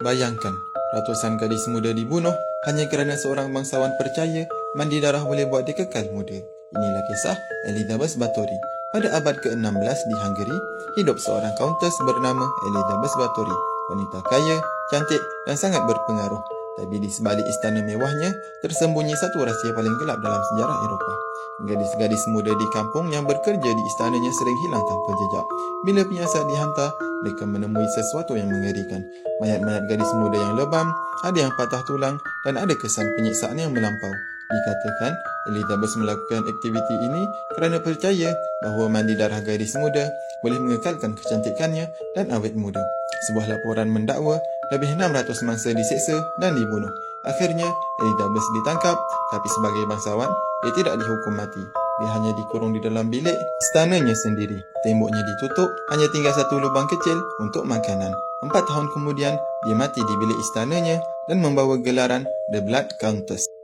Bayangkan, ratusan gadis muda dibunuh hanya kerana seorang bangsawan percaya mandi darah boleh buat dia kekal muda. Inilah kisah Elizabeth Báthory. Pada abad ke-16 di Hungary, hidup seorang countess bernama Elizabeth Báthory. Wanita kaya, cantik dan sangat berpengaruh. Tapi di sebalik istana mewahnya, tersembunyi satu rahsia paling gelap dalam sejarah Eropah. Gadis-gadis muda di kampung yang bekerja di istananya sering hilang tanpa jejak. Bila penyiasat dihantar, mereka menemui sesuatu yang mengerikan. Mayat-mayat gadis muda yang lebam, ada yang patah tulang dan ada kesan penyiksaan yang melampau. Dikatakan, Elizabeth melakukan aktiviti ini kerana percaya bahawa mandi darah gadis muda boleh mengekalkan kecantikannya dan awet muda. Sebuah laporan mendakwa lebih 600 mangsa diseksa dan dibunuh. Akhirnya, Elizabeth ditangkap, tapi sebagai bangsawan, dia tidak dihukum mati. Dia hanya dikurung di dalam bilik istananya sendiri. Temboknya ditutup, hanya tinggal satu lubang kecil untuk makanan. 4 tahun kemudian, dia mati di bilik istananya dan membawa gelaran The Blood Countess.